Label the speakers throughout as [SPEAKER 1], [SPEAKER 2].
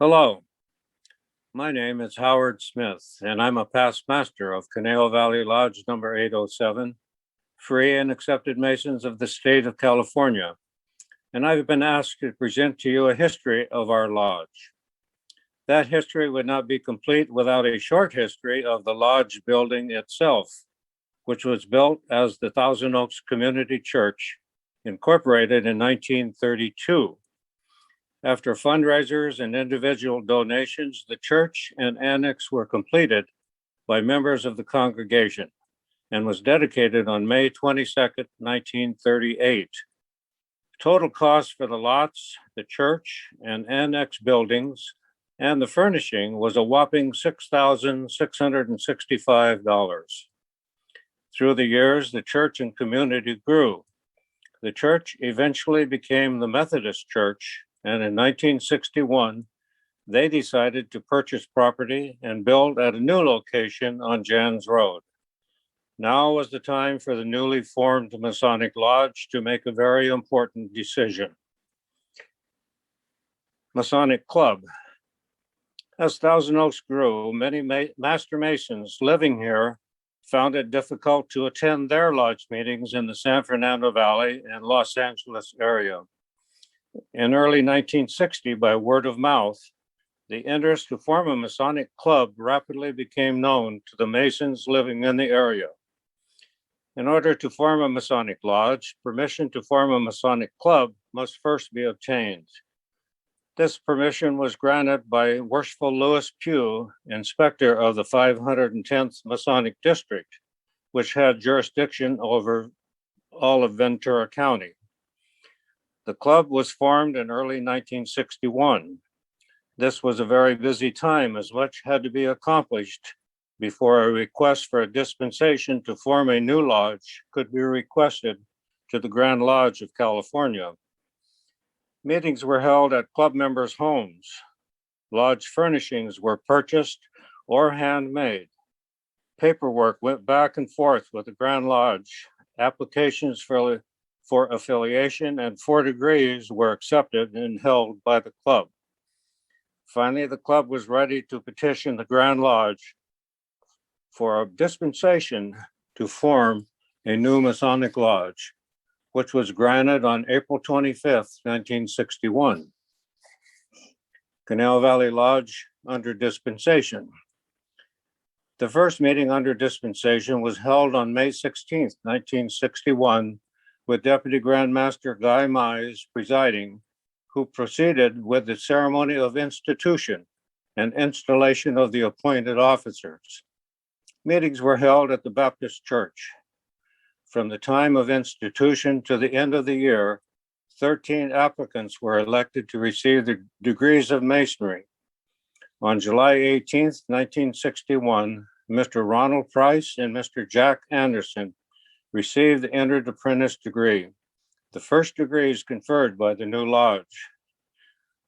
[SPEAKER 1] Hello, my name is Howard Smith, and I'm a past master of Conejo Valley Lodge No. 807, free and accepted Masons of the state of California, and I've been asked to present to you a history of our lodge. That history would not be complete without a short history of the lodge building itself, which was built as the Thousand Oaks Community Church, incorporated in 1932. After fundraisers and individual donations, the church and annex were completed by members of the congregation and was dedicated on May 22nd, 1938. Total cost for the lots, the church, and annex buildings, and the furnishing was a whopping $6,665. Through the years, the church and community grew. The church eventually became the Methodist Church, and in 1961, they decided to purchase property and build at a new location on Jans Road. Now was the time for the newly formed Masonic Lodge to make a very important decision. Masonic Club. As Thousand Oaks grew, many Master Masons living here found it difficult to attend their lodge meetings in the San Fernando Valley and Los Angeles area. In early 1960, by word of mouth, the interest to form a Masonic club rapidly became known to the Masons living in the area. In order to form a Masonic lodge, permission to form a Masonic club must first be obtained. This permission was granted by Worshipful Louis Pugh, inspector of the 510th Masonic District, which had jurisdiction over all of Ventura County. The club was formed in early 1961. This was a very busy time, as much had to be accomplished before a request for a dispensation to form a new lodge could be requested to the Grand Lodge of California. Meetings were held at club members' homes. Lodge furnishings were purchased or handmade. Paperwork went back and forth with the Grand Lodge. Applications for affiliation and 4 degrees were accepted and held by the club. Finally, the club was ready to petition the Grand Lodge for a dispensation to form a new Masonic Lodge, which was granted on April 25th, 1961. Conejo Valley Lodge under dispensation. The first meeting under dispensation was held on May 16th, 1961, with Deputy Grand Master Guy Mize presiding, who proceeded with the ceremony of institution and installation of the appointed officers. Meetings were held at the Baptist Church. From the time of institution to the end of the year, 13 applicants were elected to receive the degrees of Masonry. On July 18th, 1961, Mr. Ronald Price and Mr. Jack Anderson received the entered apprentice degree, the first degrees conferred by the new lodge.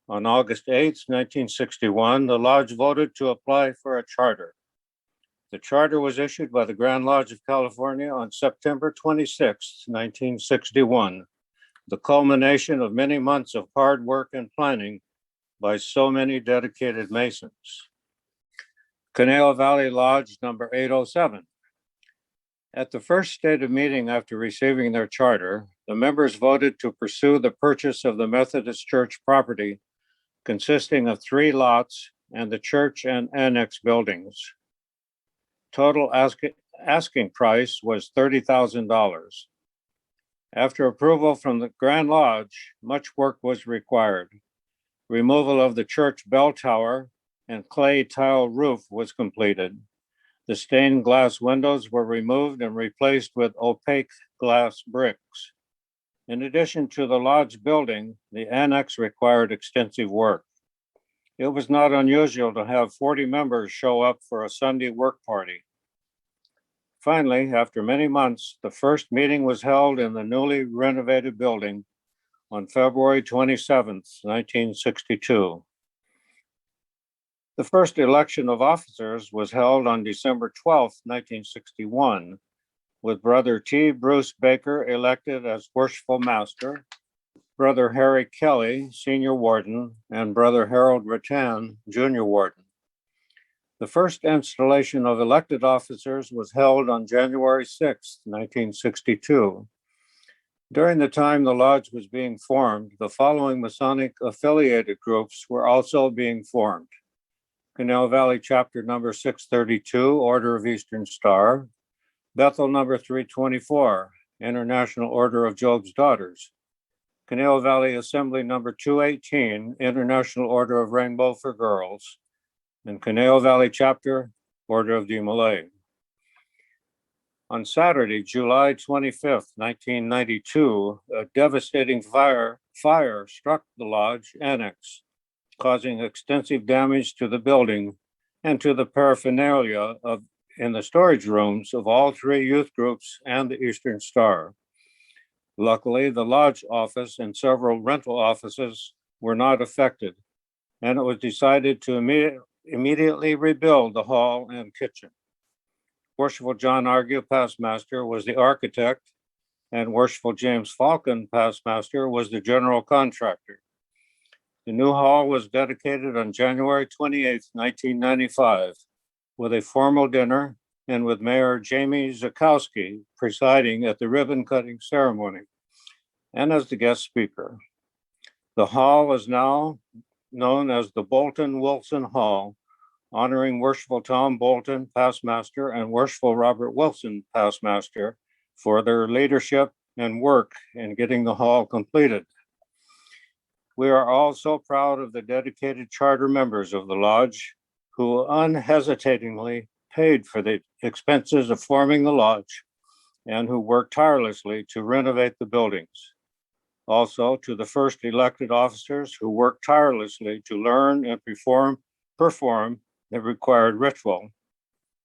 [SPEAKER 1] On August 8th, 1961, the lodge voted to apply for a charter. The charter was issued by the Grand Lodge of California on September 26, 1961, the culmination of many months of hard work and planning by so many dedicated Masons. Conejo Valley Lodge No. 807. At the first stated meeting after receiving their charter, the members voted to pursue the purchase of the Methodist Church property, consisting of 3 lots and the church and annex buildings. Total asking price was $30,000. After approval from the Grand Lodge, much work was required. Removal of the church bell tower and clay tile roof was completed. The stained glass windows were removed and replaced with opaque glass bricks. In addition to the lodge building, the annex required extensive work. It was not unusual to have 40 members show up for a Sunday work party. Finally, after many months, the first meeting was held in the newly renovated building on February 27th, 1962. The first election of officers was held on December 12th, 1961, with Brother T. Bruce Baker elected as Worshipful Master, Brother Harry Kelly, Senior Warden, and Brother Harold Rattan, Junior Warden. The first installation of elected officers was held on January 6, 1962. During the time the lodge was being formed, the following Masonic affiliated groups were also being formed: Conejo Valley Chapter number 632, Order of Eastern Star; Bethel number 324, International Order of Job's Daughters; Conejo Valley Assembly number 218, International Order of Rainbow for Girls; and Conejo Valley Chapter, Order of the Malay. On Saturday, July 25th, 1992, a devastating fire struck the lodge annex, causing extensive damage to the building and to the paraphernalia in the storage rooms of all three youth groups and the Eastern Star. Luckily, the lodge office and several rental offices were not affected, and it was decided to immediately rebuild the hall and kitchen. Worshipful John Argue, past master, was the architect, and Worshipful James Falcon, past master, was the general contractor. The new hall was dedicated on January 28, 1995, with a formal dinner and with Mayor Jamie Zakowski presiding at the ribbon-cutting ceremony and as the guest speaker. The hall is now known as the Bolton Wilson Hall, honoring Worshipful Tom Bolton, past master, and Worshipful Robert Wilson, past master, for their leadership and work in getting the hall completed. We are all so proud of the dedicated charter members of the lodge who unhesitatingly paid for the expenses of forming the lodge and who worked tirelessly to renovate the buildings. Also, to the first elected officers who worked tirelessly to learn and perform the required ritual,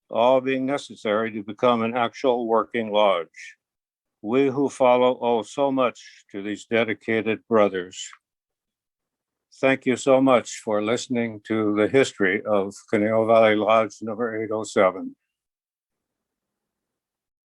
[SPEAKER 1] all being necessary to become an actual working lodge. We who follow owe so much to these dedicated brothers. Thank you so much for listening to the history of Conejo Valley Lodge number 807.